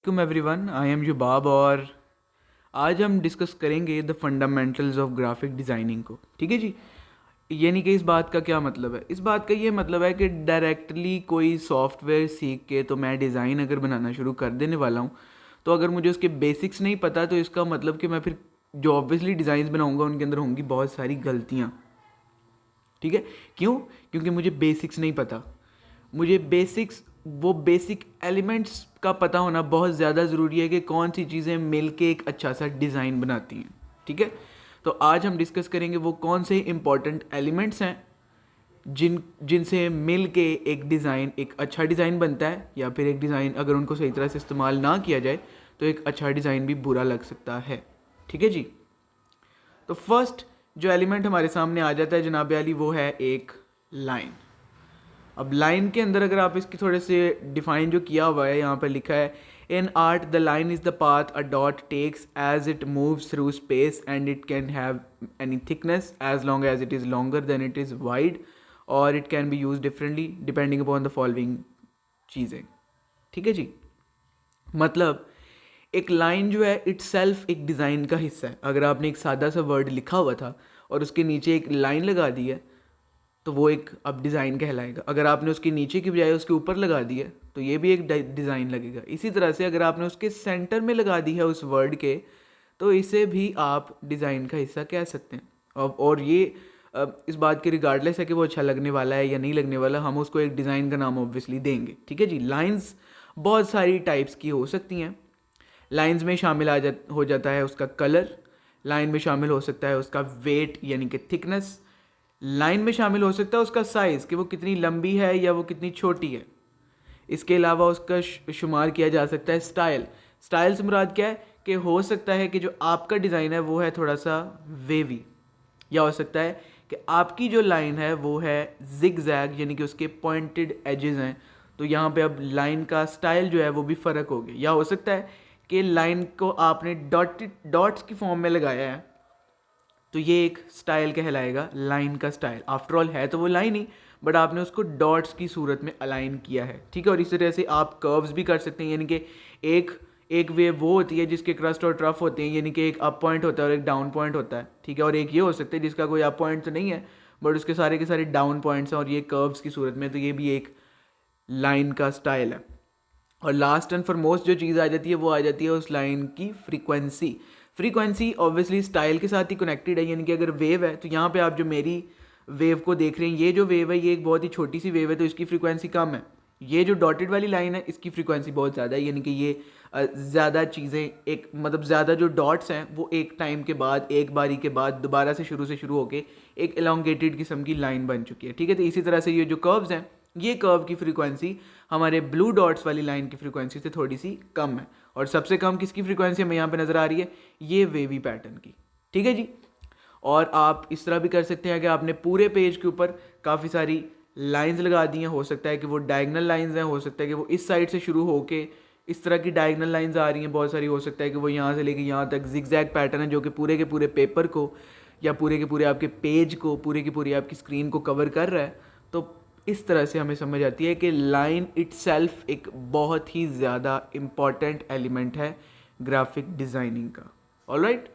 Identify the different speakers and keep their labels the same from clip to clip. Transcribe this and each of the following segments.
Speaker 1: Welcome everyone, I am युबाब और आज हम डिस्कस करेंगे the fundamentals of graphic designing को। ठीक है जी। यानी कि इस बात का क्या मतलब है? इस बात का ये मतलब है कि डायरेक्टली कोई सॉफ्टवेयर सीख के तो मैं डिज़ाइन अगर बनाना शुरू कर देने वाला हूँ, तो अगर मुझे उसके बेसिक्स नहीं पता तो इसका मतलब कि मैं फिर जो ऑब्वियसली डिज़ाइंस बनाऊँगा उनके अंदर होंगी बहुत सारी गलतियाँ। ठीक है। क्यों? क्योंकि मुझे बेसिक्स नहीं पता। मुझे बेसिक्स, वो बेसिक एलिमेंट्स का पता होना बहुत ज़्यादा ज़रूरी है कि कौन सी चीज़ें मिल के एक अच्छा सा डिज़ाइन बनाती हैं। ठीक है। तो आज हम डिस्कस करेंगे वो कौन से इंपॉर्टेंट एलिमेंट्स हैं जिनसे मिल के एक डिज़ाइन, एक अच्छा डिज़ाइन बनता है, या फिर एक डिज़ाइन अगर उनको सही तरह से इस्तेमाल ना किया जाए तो एक अच्छा डिज़ाइन भी बुरा लग सकता है। ठीक है जी। तो फर्स्ट जो एलिमेंट हमारे सामने आ जाता है जनाब अली, वो है एक लाइन। अब लाइन के अंदर अगर आप इसकी थोड़े से डिफाइन जो किया हुआ है, यहाँ पर लिखा है in art the line is the path a dot takes as it moves through space and it can have any thickness as long as it is longer than it is wide और it can be use differently depending upon the following चीज़ें। ठीक है जी। मतलब एक line जो है it self एक design का हिस्सा है। अगर आपने एक सादा सा वर्ड लिखा हुआ था और उसके नीचे एक लाइन लगा दी है तो वो एक अब डिज़ाइन कहलाएगा। अगर आपने उसके नीचे की बजाय उसके ऊपर लगा दी है तो ये भी एक डिज़ाइन लगेगा। इसी तरह से अगर आपने उसके सेंटर में लगा दी है उस वर्ड के, तो इसे भी आप डिज़ाइन का हिस्सा कह सकते हैं। और ये इस बात के रिगार्डलेस है कि वो अच्छा लगने वाला है या नहीं लगने वाला, हम उसको एक डिज़ाइन का नाम ऑब्वियसली देंगे। ठीक है जी। लाइंस बहुत सारी टाइप्स की हो सकती हैं। लाइंस में शामिल हो जाता है उसका कलर। लाइन में शामिल हो सकता है उसका वेट यानी कि थिकनेस। लाइन में शामिल हो सकता है उसका साइज़ कि वो कितनी लंबी है या वो कितनी छोटी है। इसके अलावा उसका शुमार किया जा सकता है स्टाइल। स्टाइल से मुराद क्या है कि हो सकता है कि जो आपका डिज़ाइन है वो है थोड़ा सा वेवी, या हो सकता है कि आपकी जो लाइन है वो है जिग जैग यानी कि उसके पॉइंटेड एजेस हैं। तो यहाँ पे अब लाइन का स्टाइल जो है वो भी फ़र्क हो गया। या हो सकता है कि लाइन को आपने डॉट्स की फॉर्म में लगाया है, तो ये एक स्टाइल कहलाएगा, लाइन का स्टाइल। आफ्टर ऑल है तो वो लाइन ही, बट आपने उसको डॉट्स की सूरत में अलाइन किया है। ठीक है। और इसी तरह से आप कर्व्स भी कर सकते हैं, यानी कि एक एक वेव वो होती है जिसके क्रस्ट और ट्रफ होते हैं, यानी कि एक अप पॉइंट होता है और एक डाउन पॉइंट होता है। ठीक है। और एक ये हो सकता है जिसका कोई अप पॉइंट तो नहीं है बट उसके सारे के सारे डाउन पॉइंट्स हैं और ये कर्व्स की सूरत में, तो ये भी एक लाइन का स्टाइल है। और लास्ट एंड फॉरमोस्ट जो चीज़ आ जाती है वो आ जाती है उस लाइन की फ्रीक्वेंसी। फ्रीक्वेंसी ऑब्वियसली स्टाइल के साथ ही कनेक्टेड है, यानी कि अगर वेव है तो यहाँ पे आप जो मेरी वेव को देख रहे हैं, ये जो वेव है ये एक बहुत ही छोटी सी वेव है तो इसकी फ्रीक्वेंसी कम है। ये जो डॉटेड वाली लाइन है इसकी फ्रीक्वेंसी बहुत ज़्यादा है, यानी कि ये ज़्यादा चीज़ें, एक मतलब ज़्यादा जो डॉट्स हैं वो एक टाइम के बाद, एक बारी के बाद दोबारा से शुरू होके एक एलोंगेटेड किस्म की लाइन बन चुकी है। ठीक है। तो इसी तरह से ये जो कर्व्स हैं, ये कर्व की फ्रीक्वेंसी हमारे ब्लू डॉट्स वाली लाइन की फ्रीक्वेंसी से थोड़ी सी कम है। और सबसे कम किसकी फ्रीक्वेंसी हमें यहाँ पे नज़र आ रही है? ये वेवी पैटर्न की। ठीक है जी। और आप इस तरह भी कर सकते हैं कि आपने पूरे पेज के ऊपर काफ़ी सारी लाइंस लगा दी हैं। हो सकता है कि वो डायगनल लाइंस हैं, हो सकता है कि वो इस साइड से शुरू होके इस तरह की डायगनल लाइंस आ रही हैं बहुत सारी। हो सकता है कि वो यहाँ से लेके यहाँ तक जिगजैग पैटर्न है जो कि पूरे के पूरे पेपर को या पूरे के पूरे आपके पेज को, पूरे की पूरी आपकी स्क्रीन को कवर कर रहा है। तो इस तरह से हमें समझ आती है कि लाइन इटसेल्फ एक बहुत ही ज़्यादा इम्पॉर्टेंट एलिमेंट है ग्राफिक डिज़ाइनिंग का। ऑलराइट।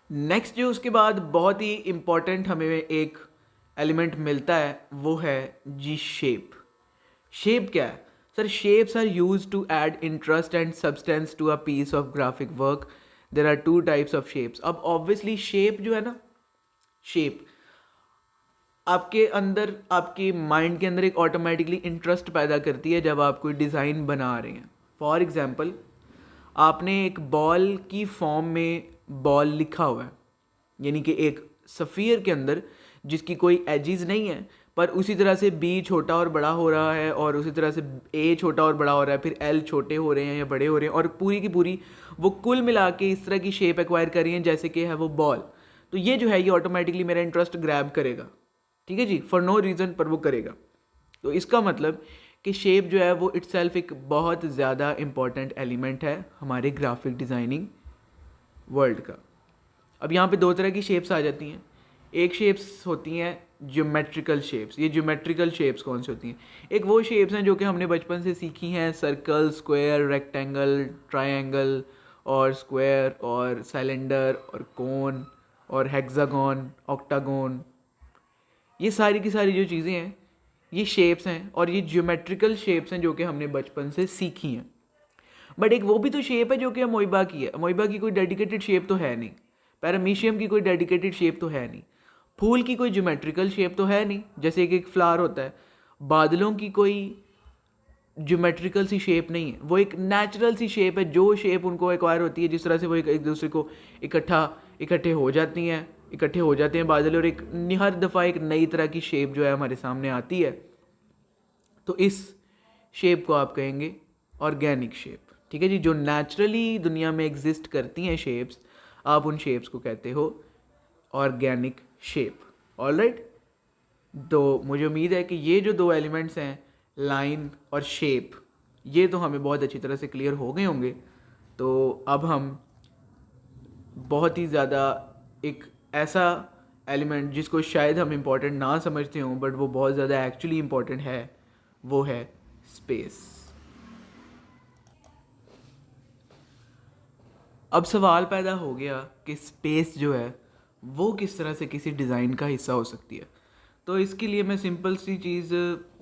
Speaker 1: नेक्स्ट जो उसके बाद बहुत ही इम्पॉर्टेंट हमें एक एलिमेंट मिलता है वो है जी शेप। शेप क्या है sir? Shapes are use to add interest and substance to a piece of graphic work. There are two types of shapes. अब ऑब्वियसली शेप जो है ना, शेप आपके अंदर, आपके माइंड के अंदर एक ऑटोमेटिकली इंटरेस्ट पैदा करती है जब आप कोई डिज़ाइन बना रहे हैं। फॉर एग्ज़ाम्पल, आपने एक बॉल की फॉर्म में बॉल लिखा हुआ है, यानी कि एक सफ़ियर के अंदर जिसकी कोई एजिज नहीं है, पर उसी तरह से बी छोटा और बड़ा हो रहा है और उसी तरह से ए छोटा और बड़ा हो रहा है, फिर एल छोटे हो रहे हैं या बड़े हो रहे हैं, और पूरी की पूरी वो कुल मिला के इस तरह की शेप एक्वायर कर रही हैं जैसे कि है वो बॉल। तो ये जो है ये ऑटोमेटिकली मेरा इंटरेस्ट ग्रैब करेगा। ठीक है जी। फॉर नो रीज़न पर वो करेगा। तो इसका मतलब कि शेप जो है वो इट्सेल्फ एक बहुत ज़्यादा इम्पॉर्टेंट एलिमेंट है हमारे ग्राफिक डिज़ाइनिंग वर्ल्ड का। अब यहाँ पे दो तरह की शेप्स आ जाती हैं। एक शेप्स होती हैं ज्योमेट्रिकल शेप्स। ये ज्योमेट्रिकल शेप्स कौन सी होती हैं? एक वो शेप्स हैं जो कि हमने बचपन से सीखी हैं, सर्कल, स्क्वायर, रेक्टेंगल, ट्रायंगल और स्क्वायर और सिलेंडर और कोन और हेक्सागोन, ऑक्टागोन। ये सारी की सारी जो चीज़ें हैं ये शेप्स हैं और ये ज्योमेट्रिकल शेप्स हैं जो कि हमने बचपन से सीखी हैं। बट एक वो भी तो शेप है जो कि अमोइबा की है। अमोइबा की कोई डेडिकेटेड शेप तो है नहीं, पैरामीशियम की कोई डेडिकेटेड शेप तो है नहीं, फूल की कोई ज्योमेट्रिकल शेप तो है नहीं जैसे एक फ्लावर होता है, बादलों की कोई ज्योमेट्रिकल सी शेप नहीं है, वो एक नेचुरल सी शेप है जो शेप उनको एक्वायर होती है जिस तरह से वो एक दूसरे को इकट्ठे हो जाती हैं, इकट्ठे हो जाते हैं बादल, और एक हर दफ़ा एक नई तरह की शेप जो है हमारे सामने आती है। तो इस शेप को आप कहेंगे ऑर्गेनिक शेप। ठीक है जी, जो नेचुरली दुनिया में एग्जिस्ट करती हैं शेप्स, आप उन शेप्स को कहते हो ऑर्गेनिक शेप। ऑलराइट, तो मुझे उम्मीद है कि ये जो दो एलिमेंट्स हैं, लाइन और शेप, ये तो हमें बहुत अच्छी तरह से क्लियर हो गए होंगे। तो अब हम बहुत ही ज़्यादा एक ऐसा एलिमेंट जिसको शायद हम इम्पोर्टेंट ना समझते हों बट वो बहुत ज़्यादा एक्चुअली इम्पोर्टेंट है, वो है स्पेस। अब सवाल पैदा हो गया कि स्पेस जो है वो किस तरह से किसी डिज़ाइन का हिस्सा हो सकती है। तो इसके लिए मैं सिंपल सी चीज़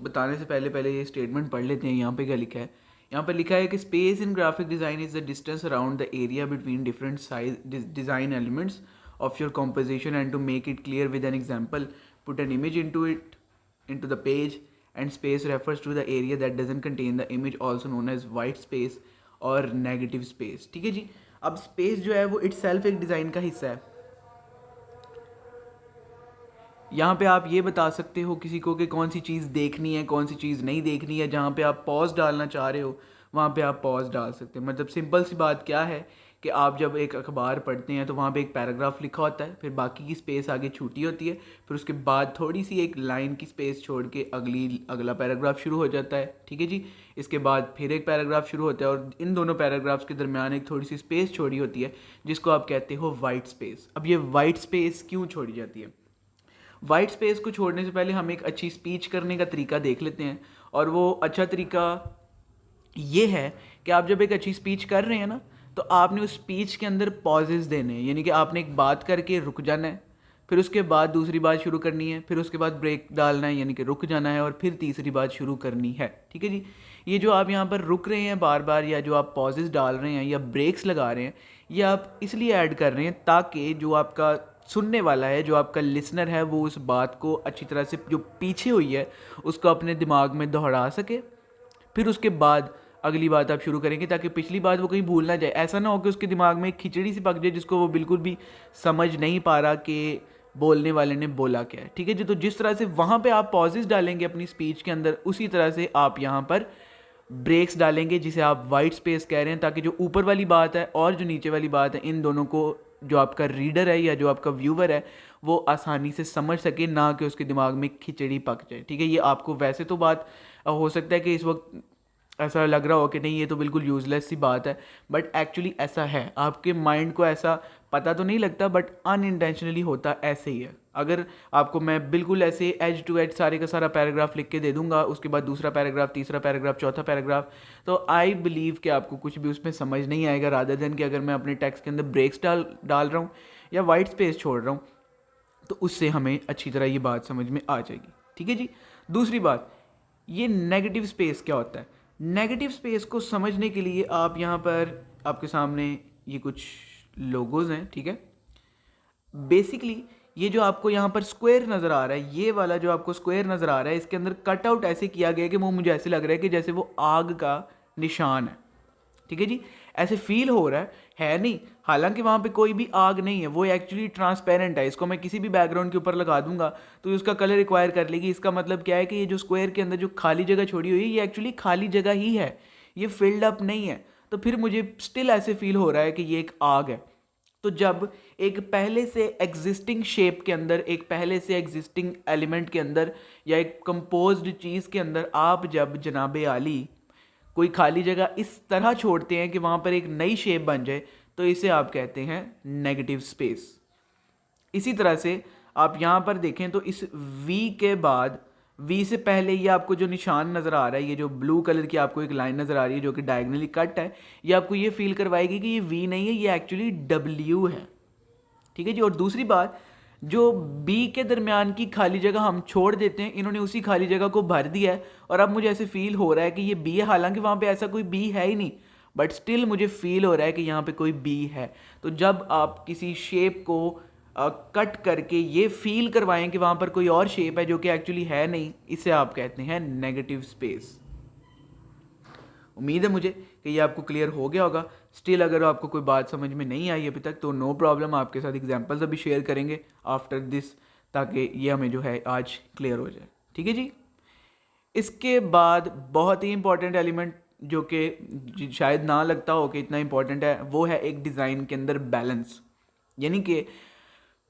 Speaker 1: बताने से पहले ये स्टेटमेंट पढ़ लेते हैं। यहाँ पे क्या लिखा है? यहाँ पर लिखा है कि space in graphic design is the distance around the area between different size design elements of your composition, and to make it clear with an example, put an image into the page, and space refers to the area that doesn't contain the image, also known as white space और negative space। ठीक है जी, अब space जो है वो itself एक design का हिस्सा है। यहाँ पे आप ये बता सकते हो किसी को कि कौन सी चीज़ देखनी है, कौन सी चीज़ नहीं देखनी है। जहाँ पे आप पॉज डालना चाह रहे हो वहाँ पे आप पॉज डाल सकते हैं। मतलब सिंपल सी बात क्या है कि आप जब एक अखबार पढ़ते हैं तो वहाँ पे एक पैराग्राफ लिखा होता है, फिर बाकी की स्पेस आगे छूटी होती है, फिर उसके बाद थोड़ी सी एक लाइन की स्पेस छोड़ के अगला पैराग्राफ शुरू हो जाता है। ठीक है जी, इसके बाद फिर एक पैराग्राफ शुरू होता है और इन दोनों पैराग्राफ्स के दरमियान एक थोड़ी सी स्पेस छोड़ी होती है जिसको आप कहते हो वाइट स्पेस। अब ये वाइट स्पेस क्यों छोड़ी जाती है? वाइट स्पेस को छोड़ने से पहले हम एक अच्छी स्पीच करने का तरीका देख लेते हैं। और वो अच्छा तरीका ये है कि आप जब एक अच्छी स्पीच कर रहे हैं ना, तो आपने उस स्पीच के अंदर पॉजेज़ देने हैं। यानी कि आपने एक बात करके रुक जाना है, फिर उसके बाद दूसरी बात शुरू करनी है, फिर उसके बाद ब्रेक डालना है यानी कि रुक जाना है, और फिर तीसरी बात शुरू करनी है। ठीक है जी, ये जो आप यहाँ पर रुक रहे हैं बार बार, या जो आप पॉजेज़ डाल रहे हैं या ब्रेक्स लगा रहे हैं, ये आप इसलिए ऐड कर रहे हैं ताकि जो आपका सुनने वाला है, जो आपका लिसनर है, वो उस बात को अच्छी तरह से जो पीछे हुई है उसको अपने दिमाग में दोहरा सके। फिर उसके बाद अगली बात आप शुरू करेंगे ताकि पिछली बात वो कहीं भूल ना जाए। ऐसा ना हो कि उसके दिमाग में एक खिचड़ी सी पक जाए जिसको वो बिल्कुल भी समझ नहीं पा रहा कि बोलने वाले ने बोला क्या है। ठीक है जी, तो जिस तरह से वहाँ पे आप पॉजेज़ डालेंगे अपनी स्पीच के अंदर, उसी तरह से आप यहाँ पर ब्रेक्स डालेंगे जिसे आप वाइट स्पेस कह रहे हैं, ताकि जो ऊपर वाली बात है और जो नीचे वाली बात है, इन दोनों को जो आपका रीडर है या जो आपका व्यूवर है वो आसानी से समझ सके, ना कि उसके दिमाग में खिचड़ी पक जाए। ठीक है, ये आपको वैसे तो बात हो सकता है कि इस वक्त ऐसा लग रहा हो कि नहीं ये तो बिल्कुल यूज़लेस सी बात है, बट एक्चुअली ऐसा है। आपके माइंड को ऐसा पता तो नहीं लगता बट अनइंटेंशनली होता ऐसे ही है। अगर आपको मैं बिल्कुल ऐसे एज टू एज सारे का सारा पैराग्राफ लिख के दे दूंगा, उसके बाद दूसरा पैराग्राफ, तीसरा पैराग्राफ, चौथा पैराग्राफ, तो आई बिलीव कि आपको कुछ भी उसमें समझ नहीं आएगा, रादर देन कि अगर मैं अपने टेक्स्ट के अंदर ब्रेक्स डाल रहा हूँ या वाइट स्पेस छोड़ रहा हूँ तो उससे हमें अच्छी तरह ये बात समझ में आ जाएगी। ठीक है जी, दूसरी बात, ये नेगेटिव स्पेस क्या होता है? नेगेटिव स्पेस को समझने के लिए आप यहाँ पर आपके सामने ये कुछ लोगोज हैं। ठीक है, बेसिकली ये जो आपको यहाँ पर स्क्वायर नज़र आ रहा है, ये वाला जो आपको स्क्वायर नज़र आ रहा है, इसके अंदर कट आउट ऐसे किया गया कि वो मुझे ऐसे लग रहा है कि जैसे वो आग का निशान है। ठीक है जी, ऐसे फील हो रहा है नहीं, हालांकि वहाँ पे कोई भी आग नहीं है, वो एक्चुअली ट्रांसपेरेंट है। इसको मैं किसी भी बैकग्राउंड के ऊपर लगा दूंगा तो उसका कलर रिक्वायर कर लेगी। इसका मतलब क्या है कि ये जो स्क्वायर के अंदर जो खाली जगह छोड़ी हुई है ये एक्चुअली खाली जगह ही है, ये फिल्ड अप नहीं है। तो फिर मुझे स्टिल ऐसे फील हो रहा है कि ये एक आग है। तो जब एक पहले से एग्जिस्टिंग शेप के अंदर, एक पहले से एग्जिस्टिंग एलिमेंट के अंदर या एक कंपोज्ड चीज़ के अंदर आप जब जनाबे आली कोई खाली जगह इस तरह छोड़ते हैं कि वहाँ पर एक नई शेप बन जाए, तो इसे आप कहते हैं नेगेटिव स्पेस। इसी तरह से आप यहाँ पर देखें तो इस वी के बाद, वी से पहले ये आपको जो निशान नज़र आ रहा है, ये जो ब्लू कलर की आपको एक लाइन नज़र आ रही है जो कि डायगनली कट है, ये आपको ये फील करवाएगी कि ये वी नहीं है, ये एक्चुअली डब्ल्यू है। ठीक है जी। और दूसरी बात, जो बी के दरमियान की खाली जगह हम छोड़ देते हैं, इन्होंने उसी खाली जगह को भर दिया है और अब मुझे ऐसे फील हो रहा है कि ये बी है, हालांकि वहाँ पे ऐसा कोई बी है ही नहीं, बट स्टिल मुझे फील हो रहा है कि यहाँ पे कोई बी है। तो जब आप किसी शेप को कट करके ये फील करवाएं कि वहाँ पर कोई और शेप है जो कि एक्चुअली है नहीं, इसे आप कहते हैं नेगेटिव स्पेस। उम्मीद है मुझे कि ये आपको क्लियर हो गया होगा। स्टिल अगर आपको कोई बात समझ में नहीं आई अभी तक तो नो प्रॉब्लम, आपके साथ एग्जांपल्स अभी शेयर करेंगे आफ्टर दिस, ताकि ये हमें जो है आज क्लियर हो जाए। ठीक है जी। इसके बाद बहुत ही इंपॉर्टेंट एलिमेंट जो कि शायद ना लगता हो कि इतना इंपॉर्टेंट है, वो है एक डिज़ाइन के अंदर बैलेंस। यानी कि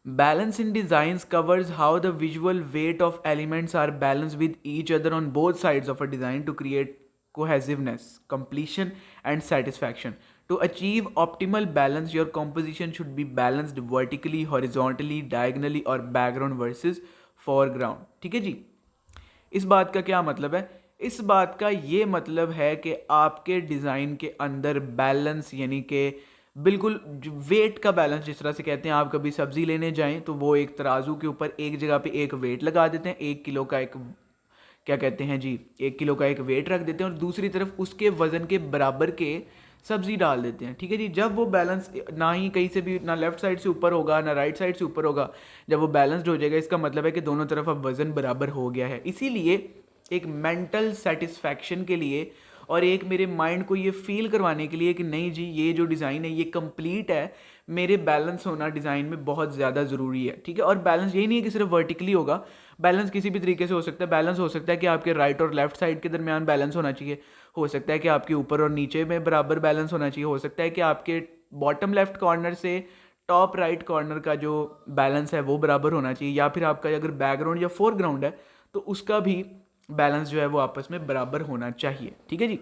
Speaker 1: balance in designs covers how the visual weight of elements are balance with each other on both sides of a design to create cohesiveness, completion and satisfaction. To achieve optimal balance, your composition should be balanced vertically, horizontally, diagonally or background versus foreground. ठीक है जी। इस बात का क्या मतलब है? इस बात का ये मतलब है कि आपके डिज़ाइन के अंदर बैलेंस, यानी कि बिल्कुल वेट का बैलेंस, जिस तरह से कहते हैं आप कभी सब्जी लेने जाएं तो वो एक तराजू के ऊपर एक जगह पे एक वेट लगा देते हैं, 1 किलो का एक, क्या कहते हैं जी, 1 किलो का एक वेट रख देते हैं और दूसरी तरफ उसके वज़न के बराबर के सब्ज़ी डाल देते हैं। ठीक है जी। जब वो बैलेंस ना ही कहीं से भी, ना लेफ्ट साइड से ऊपर होगा ना राइट साइड से ऊपर होगा, जब वो बैलेंस्ड हो जाएगा इसका मतलब है कि दोनों तरफ अब वज़न बराबर हो गया है। इसीलिए एक मेंटल सेटिस्फैक्शन के लिए और एक मेरे माइंड को ये फील करवाने के लिए कि नहीं जी ये जो डिज़ाइन है ये कंप्लीट है, मेरे बैलेंस होना डिज़ाइन में बहुत ज़्यादा ज़रूरी है। ठीक है। और बैलेंस यही नहीं है कि सिर्फ वर्टिकली होगा, बैलेंस किसी भी तरीके से हो सकता है। बैलेंस हो सकता है कि आपके राइट और लेफ्ट साइड के दरमियान बैलेंस होना चाहिए, हो सकता है कि आपके ऊपर और नीचे में बराबर बैलेंस होना चाहिए, हो सकता है कि आपके बॉटम लेफ्ट कॉर्नर से टॉप राइट कॉर्नर का जो बैलेंस है वो बराबर होना चाहिए, या फिर आपका अगर बैकग्राउंड या फोरग्राउंड है तो उसका भी बैलेंस जो है वो आपस में बराबर होना चाहिए। ठीक है जी।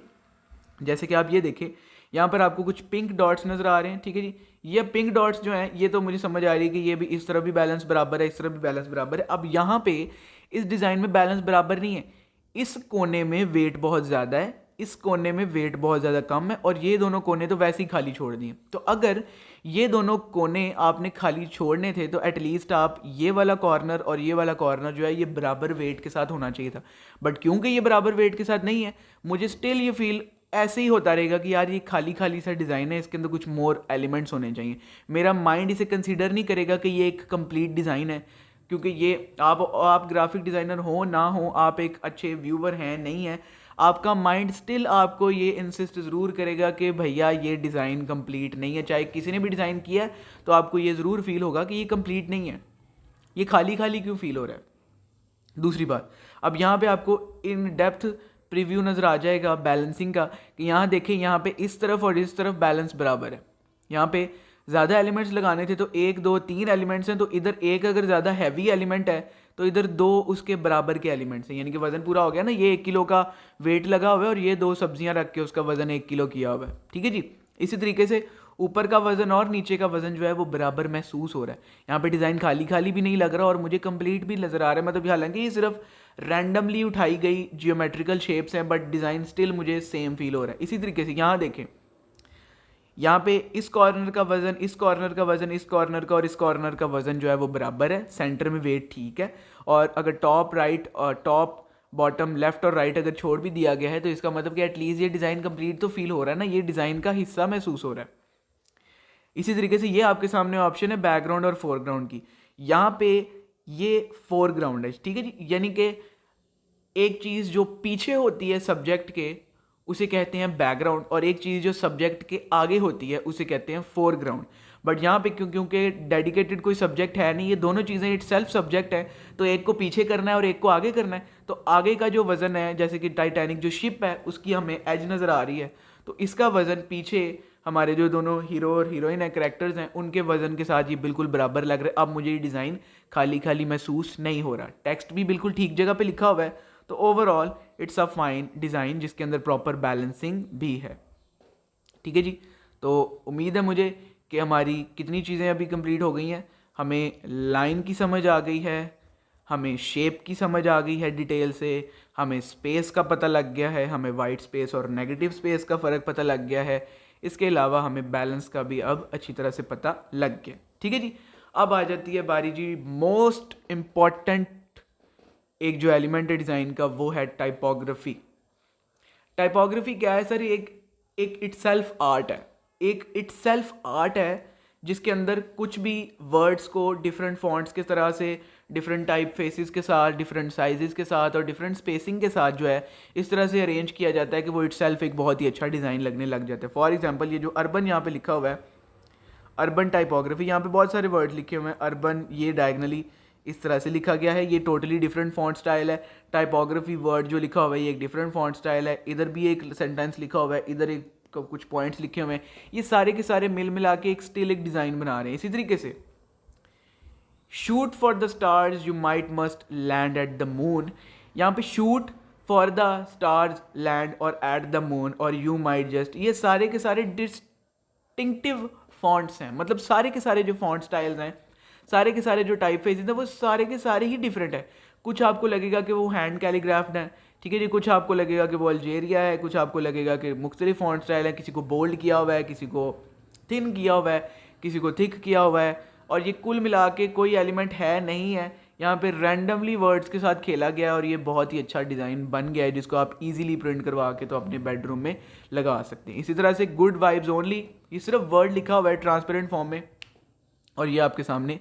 Speaker 1: जैसे कि आप ये देखें, यहाँ पर आपको कुछ पिंक डॉट्स नज़र आ रहे हैं। ठीक है जी। ये पिंक डॉट्स जो हैं ये तो मुझे समझ आ रही है कि ये भी इस तरफ भी बैलेंस बराबर है, इस तरफ भी बैलेंस बराबर है। अब यहाँ पे इस डिज़ाइन में बैलेंस बराबर नहीं है, इस कोने में वेट बहुत ज़्यादा है, इस कोने में वेट बहुत ज़्यादा कम है, और ये दोनों कोने तो वैसे ही खाली छोड़ दिए। तो अगर ये दोनों कोने आपने खाली छोड़ने थे तो एटलीस्ट आप ये वाला कॉर्नर और ये वाला कॉर्नर जो है ये बराबर वेट के साथ होना चाहिए था। बट क्योंकि ये बराबर वेट के साथ नहीं है, मुझे स्टिल ये फील ऐसे ही होता रहेगा कि यार ये खाली खाली सा डिज़ाइन है, इसके अंदर कुछ मोर एलिमेंट्स होने चाहिए। मेरा माइंड इसे कंसीडर नहीं करेगा कि ये एक कंप्लीट डिज़ाइन है, क्योंकि ये आप ग्राफिक डिज़ाइनर हो ना हो, आप एक अच्छे व्यूवर हैं नहीं है, आपका माइंड स्टिल आपको ये इंसिस्ट ज़रूर करेगा कि भैया ये डिज़ाइन कंप्लीट नहीं है। चाहे किसी ने भी डिज़ाइन किया है तो आपको ये ज़रूर फील होगा कि ये कंप्लीट नहीं है, ये खाली खाली क्यों फील हो रहा है। दूसरी बात, अब यहाँ पे आपको इन डेप्थ प्रीव्यू नज़र आ जाएगा बैलेंसिंग का, कि यहाँ देखें यहाँ पे इस तरफ और इस तरफ बैलेंस बराबर है। यहाँ पे ज़्यादा एलिमेंट्स लगाने थे तो 1 2 3 एलिमेंट्स हैं, तो इधर एक अगर ज़्यादा हैवी एलिमेंट है तो इधर 2 उसके बराबर के एलिमेंट्स हैं, यानी कि वज़न पूरा हो गया ना। ये 1 किलो का वेट लगा हुआ है और ये 2 सब्जियाँ रख के उसका वज़न 1 किलो किया हुआ है। ठीक है जी। इसी तरीके से ऊपर का वज़न और नीचे का वज़न जो है वो बराबर महसूस हो रहा है। यहाँ पे डिज़ाइन खाली खाली भी नहीं लग रहा और मुझे कंप्लीट भी नज़र आ रहा है, मतलब हालांकि ये सिर्फ रैंडमली उठाई गई जियोमेट्रिकल शेप्स हैं, बट डिज़ाइन स्टिल मुझे सेम फील हो रहा है। इसी तरीके से यहाँ देखें, यहाँ पे इस कॉर्नर का वज़न, इस कॉर्नर का वज़न, इस कॉर्नर का और इस कॉर्नर का वज़न जो है वो बराबर है, सेंटर में वेट ठीक है। और अगर टॉप राइट और टॉप बॉटम लेफ्ट और राइट अगर छोड़ भी दिया गया है तो इसका मतलब कि एटलीस्ट ये डिज़ाइन कंप्लीट तो फील हो रहा है ना, ये डिज़ाइन का हिस्सा महसूस हो रहा है। इसी तरीके से ये आपके सामने ऑप्शन है बैकग्राउंड और फोरग्राउंड की। यहाँ पे ये फोरग्राउंड है। ठीक है जी। यानी कि एक चीज़ जो पीछे होती है सब्जेक्ट के उसे कहते हैं बैकग्राउंड, और एक चीज़ जो सब्जेक्ट के आगे होती है उसे कहते हैं फोरग्राउंड। बट यहाँ पे क्योंकि डेडिकेटेड कोई सब्जेक्ट है नहीं, ये दोनों चीज़ें इट सेल्फ सब्जेक्ट है, तो एक को पीछे करना है और एक को आगे करना है। तो आगे का जो वज़न है, जैसे कि टाइटैनिक जो शिप है उसकी हमें एज नज़र आ रही है, तो इसका वज़न पीछे हमारे जो दोनों हीरो और हीरोइन है, कैरेक्टर्स हैं, उनके वज़न के साथ ये बिल्कुल बराबर लग रहा है। अब मुझे ये डिज़ाइन खाली खाली महसूस नहीं हो रहा, टेक्स्ट भी बिल्कुल ठीक जगह पे लिखा हुआ है, तो overall it's a fine design जिसके अंदर प्रॉपर बैलेंसिंग भी है। ठीक है जी। तो उम्मीद है मुझे कि हमारी कितनी चीज़ें अभी कंप्लीट हो गई हैं। हमें लाइन की समझ आ गई है, हमें शेप की समझ आ गई है डिटेल से, हमें स्पेस का पता लग गया है, हमें वाइट स्पेस और नेगेटिव स्पेस का फ़र्क पता लग गया है। इसके अलावा हमें बैलेंस का भी अब अच्छी तरह से पता लग गया। ठीक है जी। अब आ जाती है बारी जी मोस्ट इम्पॉर्टेंट एक जो एलिमेंट है डिज़ाइन का, वो है टाइपोग्राफी। टाइपोग्राफी क्या है सर? एक इटसेल्फ आर्ट है, एक इटसेल्फ आर्ट है जिसके अंदर कुछ भी वर्ड्स को डिफरेंट फॉन्ट्स के तरह से, डिफरेंट टाइप फेसेस के साथ, डिफरेंट साइजेस के साथ और डिफरेंट स्पेसिंग के साथ जो है इस तरह से अरेंज किया जाता है कि वो इटसेल्फ एक बहुत ही अच्छा डिज़ाइन लगने लग जाता है। फॉर एग्जांपल ये जो अर्बन यहाँ पे लिखा हुआ है, अर्बन टाइपोग्राफी, यहाँ पे बहुत सारे वर्ड लिखे हुए हैं। अर्बन ये डायगनली इस तरह से लिखा गया है, ये टोटली डिफरेंट फॉन्ट स्टाइल है। टाइपोग्राफी वर्ड जो लिखा हुआ है ये एक डिफरेंट फॉन्ट स्टाइल है। इधर भी एक सेंटेंस लिखा हुआ है, इधर एक कुछ पॉइंट्स लिखे हुए हैं। ये सारे के सारे मिल मिला के एक स्टिल एक डिज़ाइन बना रहे हैं। इसी तरीके से shoot for the stars you might must land at the moon, यहाँ पे shoot for the stars land और एट द मून और यू माइट जस्ट, ये सारे के सारे डिस्टिंक्टिव फॉन्ट्स हैं। मतलब सारे के सारे जो फॉन्ट स्टाइल्स हैं, सारे के सारे जो टाइप फेसेस हैं, वो सारे के सारे ही डिफरेंट है। कुछ आपको लगेगा कि वो हैंड कैलीग्राफ्ड है, ठीक है जी, कुछ आपको लगेगा कि वो अल्जेरिया है, कुछ आपको लगेगा कि मुख्तलिफ फॉन्ट स्टाइल है, किसी को बोल्ड किया हुआ है, किसी को थिन किया हुआ है, किसी को थिक किया हुआ है, और ये कुल मिला के कोई एलिमेंट है नहीं है, यहाँ पे रैंडमली वर्ड्स के साथ खेला गया है और ये बहुत ही अच्छा डिज़ाइन बन गया है जिसको आप इजीली प्रिंट करवा के तो अपने बेडरूम में लगा सकते हैं। इसी तरह से गुड वाइब्स ओनली, ये सिर्फ वर्ड लिखा हुआ है ट्रांसपेरेंट फॉर्म में और ये आपके सामने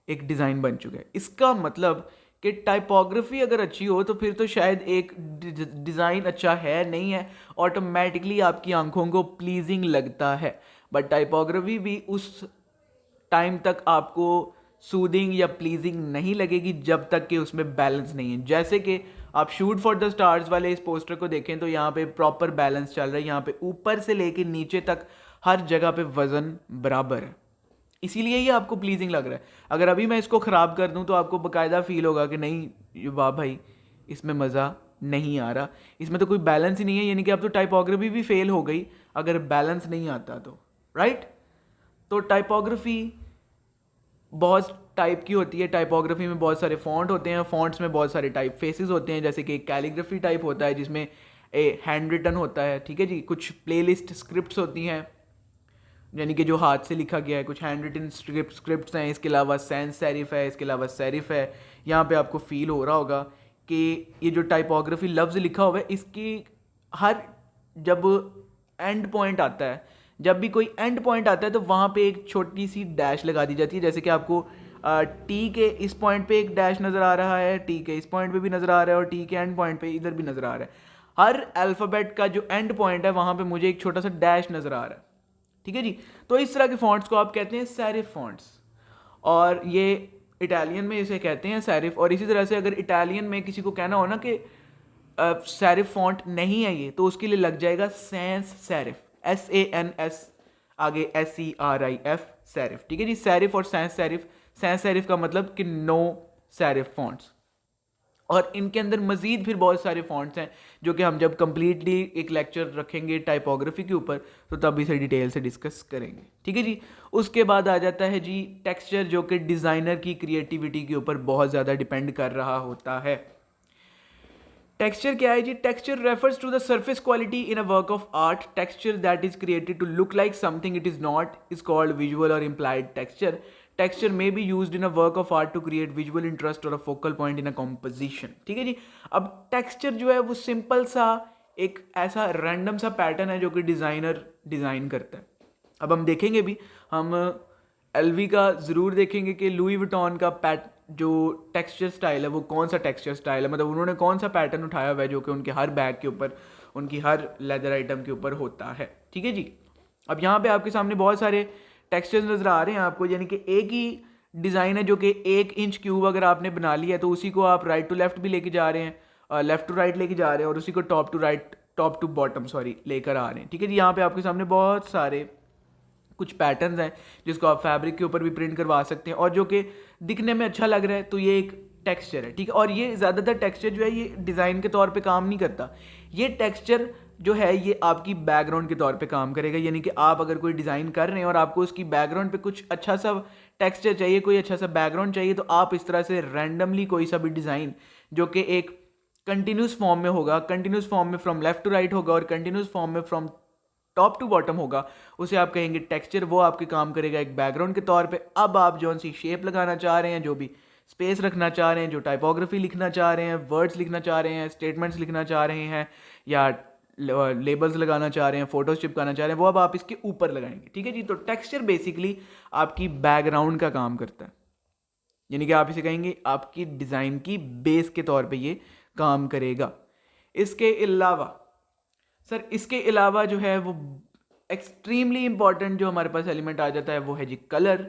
Speaker 1: एक डिज़ाइन बन चुका है। इसका मतलब कि टाइपोग्राफी अगर अच्छी हो तो फिर तो शायद एक डिज़ाइन अच्छा है नहीं है, ऑटोमेटिकली आपकी आंखों को प्लीजिंग लगता है। बट टाइपोग्राफी भी उस टाइम तक आपको सूदिंग या प्लीजिंग नहीं लगेगी जब तक कि उसमें बैलेंस नहीं है। जैसे कि आप शूट फॉर द स्टार्स वाले इस पोस्टर को देखें तो यहाँ पे प्रॉपर बैलेंस चल रहा है, यहाँ पे ऊपर से लेके नीचे तक हर जगह पे वजन बराबर है, इसीलिए ये आपको प्लीजिंग लग रहा है। अगर अभी मैं इसको ख़राब कर दूं तो आपको बाकायदा फील होगा कि नहीं वाह भाई इसमें मज़ा नहीं आ रहा, इसमें तो कोई बैलेंस ही नहीं है, यानी कि अब तो टाइपोग्राफी भी फेल हो गई अगर बैलेंस नहीं आता तो, राइट। तो टाइपोग्राफी बहुत टाइप की होती है, टाइपोग्राफी में बहुत सारे फॉन्ट होते हैं, फॉन्ट्स में बहुत सारे टाइप फेसेस होते हैं, जैसे कि कैलीग्राफी टाइप होता है जिसमें हैंड रिटन होता है, ठीक है जी, कुछ प्लेलिस्ट स्क्रिप्ट्स होती हैं यानी कि जो हाथ से लिखा गया है, कुछ हैंड रिटन स्क्रिप्ट्स हैं, इसके अलावा सैंस सेरिफ है, इसके अलावा सेरिफ है। यहाँ पे आपको फील हो रहा होगा कि ये जो टाइपोग्राफी लफ्ज़ लिखा हुआ है इसकी हर जब एंड पॉइंट आता है, जब भी कोई एंड पॉइंट आता है तो वहाँ पे एक छोटी सी डैश लगा दी जाती है। जैसे कि आपको टी के इस पॉइंट पे एक डैश नज़र आ रहा है, टी के इस पॉइंट पे भी नज़र आ रहा है और टी के एंड पॉइंट पे इधर भी नज़र आ रहा है। हर अल्फ़ाबेट का जो एंड पॉइंट है वहाँ पे मुझे एक छोटा सा डैश नज़र आ रहा है, ठीक है जी। तो इस तरह के फॉन्ट्स को आप कहते हैं सेरिफ फॉन्ट्स, और ये इटालियन में इसे कहते हैं सेरिफ। और इसी तरह से अगर इटालियन में किसी को कहना हो ना कि सेरिफ फॉन्ट नहीं है ये, तो उसके लिए लग जाएगा सैंस सेरिफ, SANS आगे SERIF सेरिफ, ठीक है जी। सेरिफ और सैंस सेरिफ, सैंस सेरिफ का मतलब कि नो सेरिफ फॉन्ट्स, और इनके अंदर मज़ीद फिर बहुत सारे फॉन्ट्स हैं जो कि हम जब कम्प्लीटली एक लेक्चर रखेंगे टाइपोग्राफी के ऊपर तो तब इसे डिटेल से डिस्कस करेंगे, ठीक है जी। उसके बाद आ जाता है जी टेक्सचर, जो कि डिज़ाइनर की क्रिएटिविटी के ऊपर बहुत ज़्यादा डिपेंड कर रहा होता है। टेक्सचर क्या है जी? Texture refers to the surface quality in a work of art. Texture that is created to look like something it is not is called visual और implied texture. Texture may be used in a work of art to create visual interest और a focal point in a composition, ठीक है जी। अब texture जो है वो simple सा एक ऐसा रैंडम सा पैटर्न है जो कि डिज़ाइनर डिज़ाइन करता है। अब हम देखेंगे भी, हम LV का ज़रूर देखेंगे कि लुई विटॉन का जो टेक्सचर स्टाइल है वो कौन सा टेक्सचर स्टाइल है, मतलब उन्होंने कौन सा पैटर्न उठाया हुआ है जो कि उनके हर बैग के ऊपर, उनकी हर लेदर आइटम के ऊपर होता है, ठीक है जी। अब यहाँ पे आपके सामने बहुत सारे टेक्सचर्स नज़र आ रहे हैं आपको, यानी कि एक ही डिज़ाइन है जो कि 1 इंच क्यूब अगर आपने बना लिया है तो उसी को आप राइट टू लेफ्ट भी लेके जा रहे हैं, लेफ्ट टू राइट लेके जा रहे हैं, और उसी को टॉप टू बॉटम लेकर आ रहे हैं, ठीक है जी। यहाँ पे आपके सामने बहुत सारे कुछ पैटर्न्स हैं जिसको आप फैब्रिक के ऊपर भी प्रिंट करवा सकते हैं और जो कि दिखने में अच्छा लग रहा है, तो ये एक टेक्सचर है, ठीक है। और ये ज़्यादातर टेक्सचर जो है ये डिज़ाइन के तौर पे काम नहीं करता, ये टेक्सचर जो है ये आपकी बैकग्राउंड के तौर पे काम करेगा। यानी कि आप अगर कोई डिज़ाइन कर रहे हैं और आपको उसकी बैकग्राउंड पे कुछ अच्छा सा टेक्सचर चाहिए, कोई अच्छा सा बैकग्राउंड चाहिए, तो आप इस तरह से रैंडमली कोई सा भी डिज़ाइन जो कि एक कंटिन्यूस फॉर्म में होगा, कंटिन्यूस फॉर्म में फ्रॉम लेफ्ट टू राइट होगा और कंटिन्यूस फॉर्म में फ्रॉम टॉप टू बॉटम होगा, उसे आप कहेंगे टेक्सचर। वो आपके काम करेगा एक बैकग्राउंड के तौर पे। अब आप जो सी शेप लगाना चाह रहे हैं, जो भी स्पेस रखना चाह रहे हैं, जो टाइपोग्राफी लिखना चाह रहे हैं, वर्ड्स लिखना चाह रहे हैं, स्टेटमेंट्स लिखना चाह रहे हैं, या लेबल्स लगाना चाह रहे हैं, फोटोज चिपकाना चाह रहे हैं, वो अब आप इसके ऊपर लगाएंगे। ठीक है जी। तो टेक्सचर बेसिकली आपकी बैकग्राउंड का काम करता है। यानी कि आप इसे कहेंगे आपकी डिज़ाइन की बेस के तौर पे ये काम करेगा। इसके अलावा इसके अलावा जो है वो एक्सट्रीमली इंपॉर्टेंट जो हमारे पास एलिमेंट आ जाता है वो है जी colour.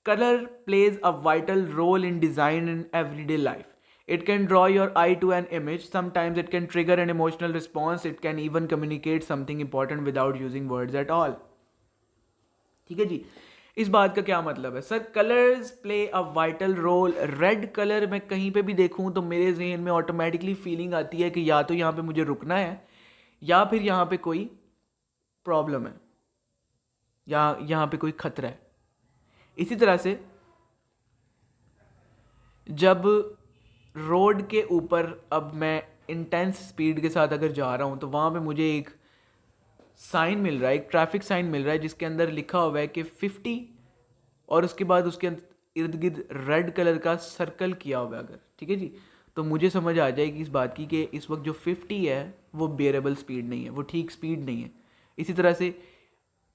Speaker 1: Colour plays a vital role in design in everyday life. It can draw your eye to an image. Sometimes it can trigger an emotional response. It can even communicate something important without using words at all. ठीक है जी। इस बात का क्या मतलब है sir? Colours play a vital role. Red colour मैं कहीं पे भी देखूं तो मेरे जहन में ऑटोमेटिकली फीलिंग आती है कि या तो यहाँ पे मुझे रुकना है या फिर यहाँ पे कोई प्रॉब्लम है या यहाँ पे कोई खतरा है। इसी तरह से जब रोड के ऊपर अब मैं इंटेंस स्पीड के साथ अगर जा रहा हूँ तो वहाँ पे मुझे एक साइन मिल रहा है, एक ट्रैफिक साइन मिल रहा है जिसके अंदर लिखा हुआ है कि 50 और उसके बाद उसके इर्द गिर्द रेड कलर का सर्कल किया हुआ है अगर, ठीक है जी, तो मुझे समझ आ जाएगी इस बात की कि इस वक्त जो 50 है वो बेरेबल स्पीड नहीं है, वो ठीक स्पीड नहीं है। इसी तरह से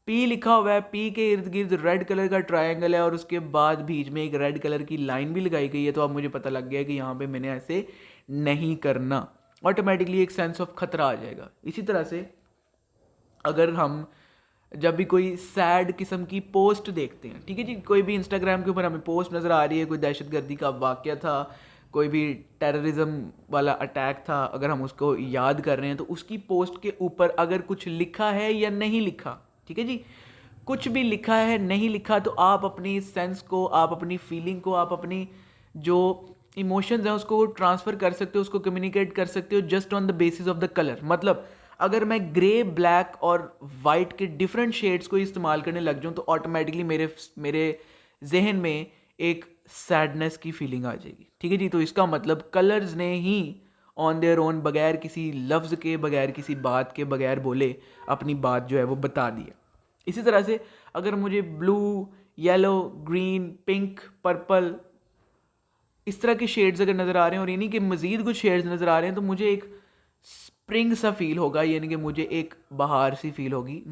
Speaker 1: पी लिखा हुआ है, पी के इर्द गिर्द रेड कलर का ट्रायंगल है और उसके बाद बीच में एक रेड कलर की लाइन भी लगाई गई है, तो अब मुझे पता लग गया कि यहाँ पे मैंने ऐसे नहीं करना। ऑटोमेटिकली एक सेंस ऑफ खतरा आ जाएगा। इसी तरह से अगर हम जब भी कोई सैड किस्म की पोस्ट देखते हैं, ठीक है जी, कोई भी इंस्टाग्राम के ऊपर हमें पोस्ट नज़र आ रही है, कोई दहशतगर्दी का वाक़या था, कोई भी टेररिज्म वाला अटैक था, अगर हम उसको याद कर रहे हैं तो उसकी पोस्ट के ऊपर अगर कुछ लिखा है या नहीं लिखा, ठीक है जी, कुछ भी लिखा है नहीं लिखा, तो आप अपनी सेंस को, आप अपनी फीलिंग को, आप अपनी जो इमोशंस हैं उसको ट्रांसफ़र कर सकते हो, उसको कम्युनिकेट कर सकते हो just on the basis of the colour. मतलब अगर मैं ग्रे, ब्लैक और वाइट के डिफरेंट शेड्स को इस्तेमाल करने लग जाऊँ तो ऑटोमेटिकली मेरे जहन में एक सैडनेस की फीलिंग आ जाएगी। ठीक है जी। तो इसका मतलब कलर्स ने ही ऑन देयर ओन, बगैर किसी लफ्ज़ के, बगैर किसी बात के, बगैर बोले अपनी बात जो है वो बता दी है। इसी तरह से अगर मुझे blue, yellow, green, pink, purple इस तरह के शेड्स अगर नज़र आ रहे हैं और इन्हीं के मज़ीद कुछ शेड्स नज़र आ रहे हैं तो मुझे एक स्प्रिंग सा फील होगा, यानी कि मुझे एक बहार सी फील होगी,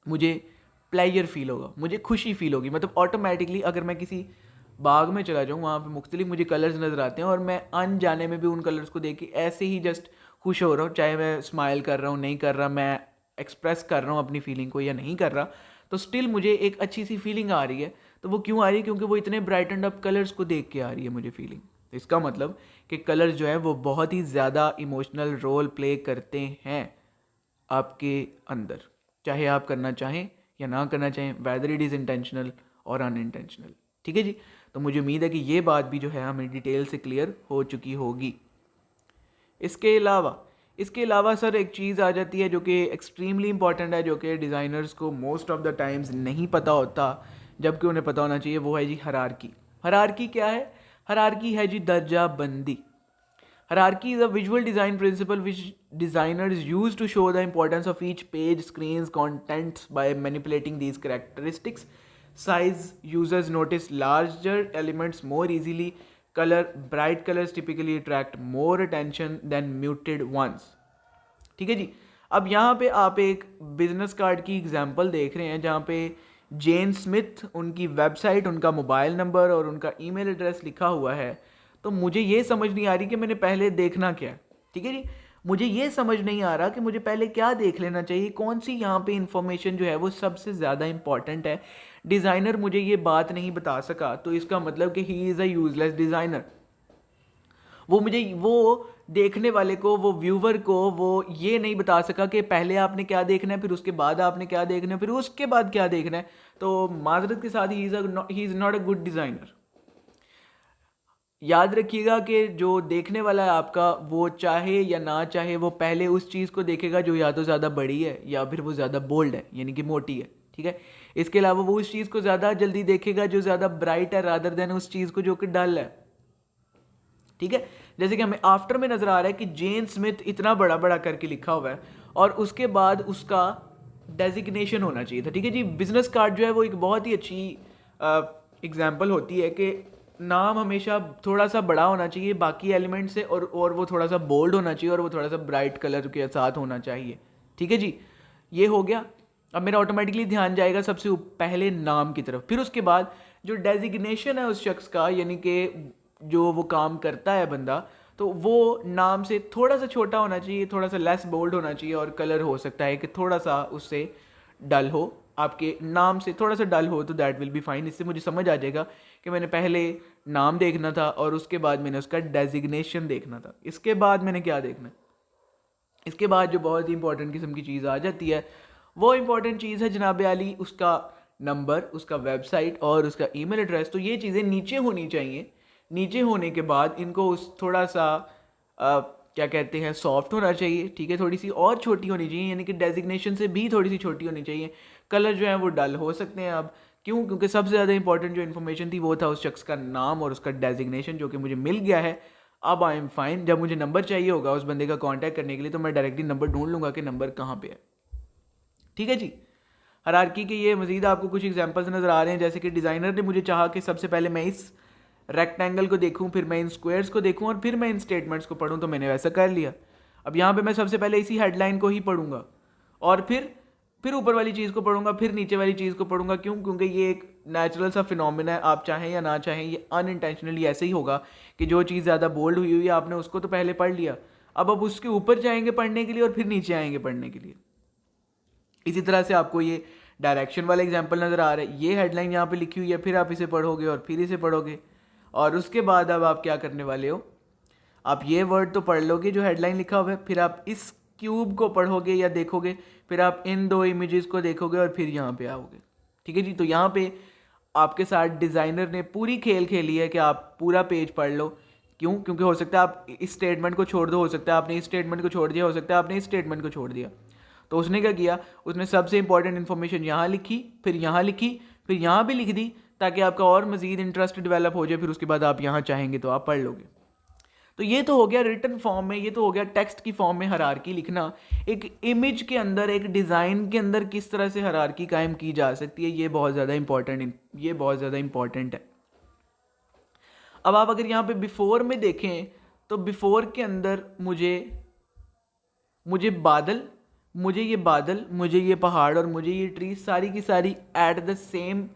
Speaker 1: मुझे प्लेजर फील होगा, मुझे खुशी फील होगी। मतलब ऑटोमेटिकली अगर मैं किसी बाग में चला जाऊँ, वहाँ पे मुख्तलिफ मुझे कलर्स नज़र आते हैं और मैं अनजाने में भी उन कलर्स को देख के ऐसे ही जस्ट खुश हो रहा हूँ, चाहे मैं स्माइल कर रहा हूँ, नहीं कर रहा, मैं एक्सप्रेस कर रहा हूँ अपनी फीलिंग को या नहीं कर रहा, तो स्टिल मुझे एक अच्छी सी फीलिंग आ रही है। तो वो क्यों आ रही है? क्योंकि वो इतने ब्राइट एंड अप कलर्स को देख के आ रही है मुझे फीलिंग। तो इसका मतलब कि कलर्स जो है वो बहुत ही ज़्यादा इमोशनल रोल प्ले करते हैं आपके अंदर, चाहे आप करना चाहें या ना करना चाहें, वेदर इट इज़ इंटेंशनल और अनइंटेंशनल। ठीक है जी। तो मुझे उम्मीद है कि ये बात भी जो है हमें डिटेल से क्लियर हो चुकी होगी। इसके अलावा सर एक चीज़ आ जाती है जो कि एक्सट्रीमली इंपॉर्टेंट है, जो कि डिज़ाइनर्स को मोस्ट ऑफ द टाइम्स नहीं पता होता, जबकि उन्हें पता होना चाहिए। वो है जी हायरार्की। हायरार्की क्या है? हायरार्की है जी दर्जा बंदी। Hierarchy is a visual design principle which designers use to show the importance of each page, screens, contents by manipulating these characteristics. Size, users notice larger elements more easily. Color, bright colors typically attract more attention than muted ones. ठीक है जी। अब यहाँ पे आप एक business card की example देख रहे हैं जहाँ पे जेन स्मिथ, उनकी वेबसाइट, उनका मोबाइल नंबर और उनका ईमेल एड्रेस लिखा हुआ है। तो मुझे ये समझ नहीं आ रही कि मैंने पहले देखना क्या है। ठीक है जी। मुझे ये समझ नहीं आ रहा कि मुझे पहले क्या देख लेना चाहिए, कौन सी यहाँ पे इंफॉर्मेशन जो है वो सबसे ज़्यादा इंपॉर्टेंट है। डिज़ाइनर मुझे ये बात नहीं बता सका, तो इसका मतलब कि he is a useless designer. वो देखने वाले को, वो व्यूवर को वो ये नहीं बता सका कि पहले आपने क्या देखना है, फिर उसके बाद आपने क्या देखना है, फिर उसके बाद क्या देखना है। तो माजरत के साथ he is not a good designer. याद रखिएगा कि जो देखने वाला है आपका, वो चाहे या ना चाहे, वो पहले उस चीज़ को देखेगा जो या तो ज़्यादा बड़ी है या फिर वो ज़्यादा बोल्ड है, यानी कि मोटी है, ठीक है। इसके अलावा वो उस चीज़ को ज़्यादा जल्दी देखेगा जो ज़्यादा ब्राइट है, रादर देन उस चीज़ को जो कि डल है, ठीक है। जैसे कि हमें आफ्टर में नज़र आ रहा है कि जेन स्मिथ इतना बड़ा बड़ा करके लिखा हुआ है और उसके बाद उसका डेजिग्नेशन होना चाहिए था, ठीक है जी। बिजनेस कार्ड जो है वो एक बहुत ही अच्छी एग्जाम्पल होती है कि नाम हमेशा थोड़ा सा बड़ा होना चाहिए बाकी एलिमेंट से, और वो थोड़ा सा बोल्ड होना चाहिए और वो थोड़ा सा ब्राइट कलर के साथ होना चाहिए, ठीक है जी। ये हो गया। अब मेरा ऑटोमेटिकली ध्यान जाएगा सबसे पहले नाम की तरफ, फिर उसके बाद जो डेजिग्नेशन है उस शख्स का, यानी कि जो वो काम करता है बंदा, तो वो नाम से थोड़ा सा छोटा होना चाहिए, थोड़ा सा लेस बोल्ड होना चाहिए, और कलर हो सकता है कि थोड़ा सा उससे डल हो, आपके नाम से थोड़ा सा डल हो, तो दैट विल बी फाइन। इससे मुझे समझ आ जाएगा कि मैंने पहले नाम देखना था और उसके बाद मैंने उसका डेजिग्नेशन देखना था। इसके बाद मैंने क्या देखना है, इसके बाद जो बहुत ही इंपॉर्टेंट किस्म की चीज़ आ जाती है, वो इंपॉर्टेंट चीज़ है जनाब आली उसका नंबर, उसका वेबसाइट और उसका ईमेल एड्रेस। तो ये चीज़ें नीचे होनी चाहिए। नीचे होने के बाद इनको उस थोड़ा सा क्या कहते हैं, सॉफ्ट होना चाहिए, ठीक है, थोड़ी सी और छोटी होनी चाहिए, यानी कि डेजिग्नेशन से भी थोड़ी सी छोटी होनी चाहिए। कलर जो है वो डल हो सकते हैं। अब क्यों? क्योंकि सबसे ज़्यादा इंपॉर्टेंट जो इन्फॉर्मेशन थी वो था उस शख्स का नाम और उसका डेजिग्नेशन, जो कि मुझे मिल गया है। अब आई एम फाइन। जब मुझे नंबर चाहिए होगा उस बंदे का कांटेक्ट करने के लिए, तो मैं डायरेक्टली नंबर ढूंढ लूँगा कि नंबर कहाँ पे है, ठीक है जी। हायरार्की के ये मजीद आपको कुछ एग्जांपल्स नज़र आ रहे हैं, जैसे कि डिज़ाइनर ने मुझे चाहा कि सबसे पहले मैं इस रेक्टेंगल को देखूं, फिर मैं इन स्क्वायर्स को देखूं और फिर मैं इन स्टेटमेंट्स को पढूं, तो मैंने वैसा कर लिया। अब यहाँ पे मैं सबसे पहले इसी हेडलाइन को ही पढ़ूंगा और फिर ऊपर वाली चीज़ को पढ़ूंगा, फिर नीचे वाली चीज़ को पढ़ूंगा। क्यों? क्योंकि ये एक नेचुरल सा फिनोमिना है, आप चाहें या ना चाहें, ये अनइंटेंशनली ऐसे ही होगा कि जो चीज़ ज़्यादा बोल्ड हुई है आपने उसको तो पहले पढ़ लिया, अब आप उसके ऊपर जाएंगे पढ़ने के लिए और फिर नीचे आएंगे पढ़ने के लिए। इसी तरह से आपको ये डायरेक्शन वाला एग्जाम्पल नज़र आ रहा है, ये हेडलाइन यहाँ पे लिखी हुई है, फिर आप इसे पढ़ोगे और फिर इसे पढ़ोगे, और उसके बाद अब आप क्या करने वाले हो, आप ये वर्ड तो पढ़ लोगे जो हेडलाइन लिखा हुआ है, फिर आप इस क्यूब को पढ़ोगे या देखोगे, फिर आप इन दो इमेजेस को देखोगे और फिर यहाँ पे आओगे, ठीक है जी। तो यहाँ पे आपके साथ डिज़ाइनर ने पूरी खेल खेली है कि आप पूरा पेज पढ़ लो। क्यों? क्योंकि हो सकता है आप इस स्टेटमेंट को छोड़ दो, हो सकता है आपने इस स्टेटमेंट को छोड़ दिया, हो सकता है आपने इस स्टेटमेंट को छोड़ दिया। तो उसने क्या किया, उसने सबसे इंपॉर्टेंट इन्फॉर्मेशन यहाँ लिखी, फिर यहाँ लिखी, फिर यहाँ भी लिख दी, ताकि आपका और मजीद इंटरेस्ट डेवलप हो जाए। फिर उसके बाद आप यहाँ चाहेंगे तो आप पढ़ लोगे। तो ये तो हो गया रिटन फॉर्म में, ये तो हो गया टेक्स्ट की फॉर्म में हायरार्की लिखना। एक इमेज के अंदर, एक डिज़ाइन के अंदर किस तरह से हायरार्की कायम की जा सकती है, ये बहुत ज़्यादा इंपॉर्टेंट है। अब आप अगर यहाँ पे बिफोर में देखें, तो बिफोर के अंदर मुझे बादल, मुझे ये पहाड़ और मुझे ये ट्री, सारी की सारी एट द सेम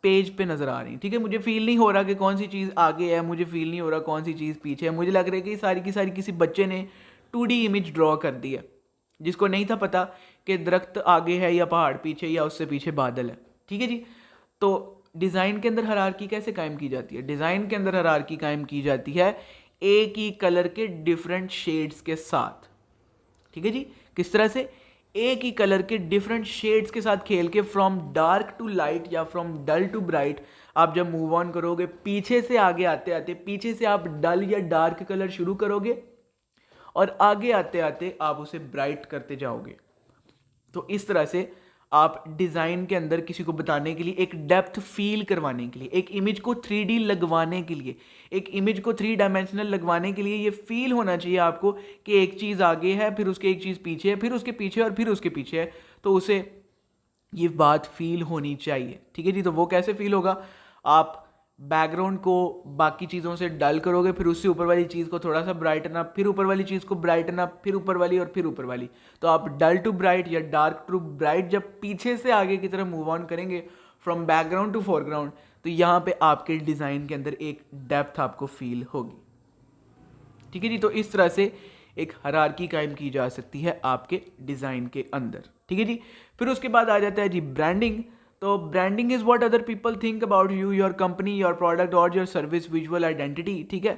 Speaker 1: पेज पे नज़र आ रही, ठीक है। मुझे फील नहीं हो रहा कि कौन सी चीज़ आगे है, मुझे फील नहीं हो रहा कौन सी चीज़ पीछे है। मुझे लग रहा है कि सारी की सारी किसी बच्चे ने 2D इमेज ड्रॉ कर दी है, जिसको नहीं था पता कि दरख्त आगे है या पहाड़ पीछे या उससे पीछे बादल है, ठीक है जी। तो डिज़ाइन के अंदर हायरार्की कैसे कायम की जाती है? डिज़ाइन के अंदर हायरार्की कायम की जाती है एक ही कलर के डिफरेंट शेड्स के साथ, ठीक है जी। किस तरह से? एक ही कलर के डिफरेंट शेड्स के साथ खेल के, फ्रॉम डार्क टू लाइट या फ्रॉम डल टू ब्राइट। आप जब मूव ऑन करोगे, पीछे से आगे आते आते, पीछे से आप डल या डार्क कलर शुरू करोगे और आगे आते आते आप उसे ब्राइट करते जाओगे। तो इस तरह से आप डिज़ाइन के अंदर किसी को बताने के लिए, एक डेप्थ फील करवाने के लिए, एक इमेज को 3D लगवाने के लिए, एक इमेज को 3 डायमेंशनल लगवाने के लिए ये फील होना चाहिए आपको कि एक चीज़ आगे है, फिर उसके एक चीज़ पीछे है, फिर उसके पीछे और फिर उसके पीछे है। तो उसे ये बात फील होनी चाहिए, ठीक है जी। तो वो कैसे फील होगा? आप बैकग्राउंड को बाकी चीज़ों से डल करोगे, फिर उससे ऊपर वाली चीज़ को थोड़ा सा ब्राइटन अप, फिर ऊपर वाली चीज़ को ब्राइटन अप, फिर ऊपर वाली और फिर ऊपर वाली। तो आप डल टू ब्राइट या डार्क टू ब्राइट जब पीछे से आगे की तरफ मूव ऑन करेंगे, फ्रॉम बैकग्राउंड टू फोरग्राउंड, तो यहाँ पे आपके डिज़ाइन के अंदर एक डेप्थ आपको फील होगी, ठीक है जी। तो इस तरह से एक हायरार्की कायम की जा सकती है आपके डिज़ाइन के अंदर, ठीक है जी। फिर उसके बाद आ जाता है जी ब्रांडिंग। तो branding is what other people think about you, your company, your product और योर सर्विस, विजुअल आइडेंटिटी, ठीक है।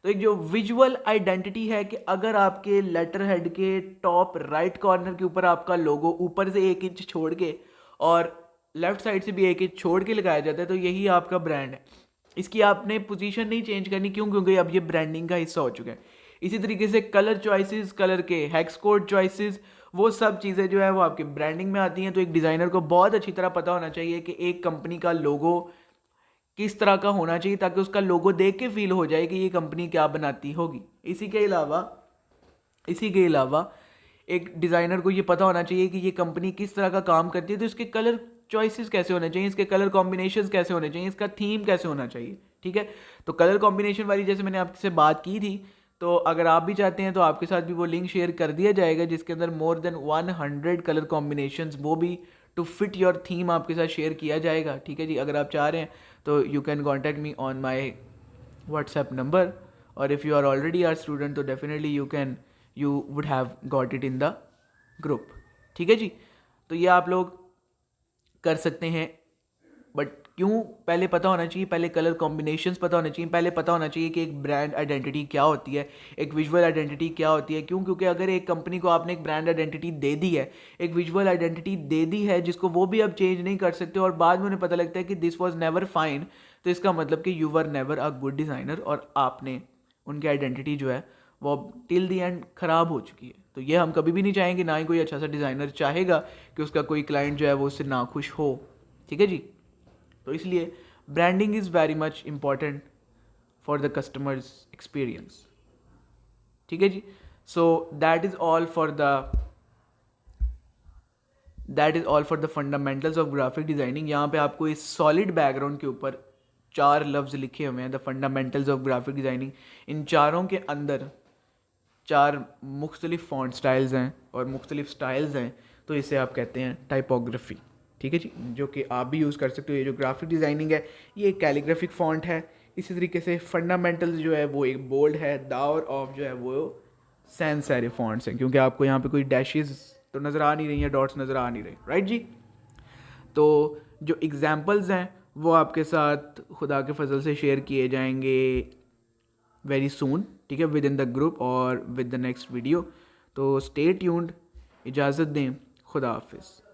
Speaker 1: तो एक जो विजुअल आइडेंटिटी है कि अगर आपके लेटर हेड के टॉप राइट कॉर्नर के ऊपर आपका लोगो ऊपर से 1 इंच छोड़ के और लेफ्ट साइड से भी 1 इंच छोड़ के लगाया जाता है, तो यही आपका ब्रांड है। इसकी आपने पोजीशन नहीं चेंज करनी, क्यों? क्योंकि अब ये ब्रांडिंग का हिस्सा हो चुका है। इसी तरीके से कलर चॉइसेस, कलर के हेक्स कोड चॉइसेस, वो सब चीज़ें जो है वो आपकी ब्रांडिंग में आती हैं। तो एक डिज़ाइनर को बहुत अच्छी तरह पता होना चाहिए कि एक कंपनी का लोगो किस तरह का होना चाहिए, ताकि उसका लोगो देख के फील हो जाए कि ये कंपनी क्या बनाती होगी। इसी के अलावा एक डिज़ाइनर को ये पता होना चाहिए कि ये कंपनी किस तरह का काम करती है, तो इसके कलर चॉइसेस कैसे होने चाहिए, इसके कलर कॉम्बिनेशंस कैसे होने चाहिए, इसका थीम कैसे होना चाहिए। ठीक है, तो कलर कॉम्बिनेशन वाली जैसे मैंने आपसे बात की थी, तो अगर आप भी चाहते हैं तो आपके साथ भी वो लिंक शेयर कर दिया जाएगा जिसके अंदर मोर देन 100 कलर कॉम्बिनेशंस, वो भी टू फिट योर थीम आपके साथ शेयर किया जाएगा। ठीक है जी, अगर आप चाह रहे हैं तो you can contact me on my WhatsApp number, और if you are already are student तो definitely you would have got it in the group. ठीक है जी, तो ये आप लोग कर सकते हैं। बट क्यों? पहले पता होना चाहिए, पहले कलर कॉम्बिनेशंस पता होना चाहिए, पहले पता होना चाहिए कि एक ब्रांड आइडेंटिटी क्या होती है, एक विजुअल आइडेंटिटी क्या होती है। क्यों? क्योंकि अगर एक कंपनी को आपने एक ब्रांड आइडेंटिटी दे दी है, एक विजुअल आइडेंटिटी दे दी है जिसको वो भी अब चेंज नहीं कर सकते, और बाद में उन्हें पता लगता है कि दिस वॉज नेवर फाइन, तो इसका मतलब कि you were never a good designer, और आपने उनकी आइडेंटिटी जो है वो टिल दी एंड ख़राब हो चुकी है। तो ये हम कभी भी नहीं चाहेंगे, ना ही कोई अच्छा सा डिज़ाइनर चाहेगा कि उसका कोई क्लाइंट जो है वो उससे नाखुश हो। ठीक है जी, तो इसलिए branding is very much important for the customers experience. ठीक है जी, so that is all for the fundamentals of graphic designing. यहाँ पे आपको इस सॉलिड बैकग्राउंड के ऊपर 4 लफ्ज़ लिखे हुए हैं, the fundamentals of graphic designing. इन चारों के अंदर 4 मुख्तलिफ फॉन्ट स्टाइल्स हैं और मुख्तलिफ स्टाइल्स हैं, तो इसे आप कहते हैं टाइपोग्राफी। ठीक है जी, जो कि आप भी यूज़ कर सकते हो। ये जो ग्राफिक डिज़ाइनिंग है ये एक कैलीग्राफिक फॉन्ट है। इसी तरीके से फंडामेंटल्स जो है वो एक बोल्ड है, द और ऑफ जो है वो सैंस सेरिफ फॉन्ट्स हैं, क्योंकि आपको यहाँ पे कोई डैशेस तो नज़र आ नहीं रही हैं, डॉट्स नज़र आ नहीं रहे, राइट जी। तो जो एग्जाम्पल्स हैं वो आपके साथ खुदा के फजल से शेयर किए जाएंगे वेरी सून। ठीक है, विद इन द ग्रुप और विद द नेक्स्ट वीडियो। तो स्टे ट्यून्ड, इजाज़त दें, खुदा हाफिज़।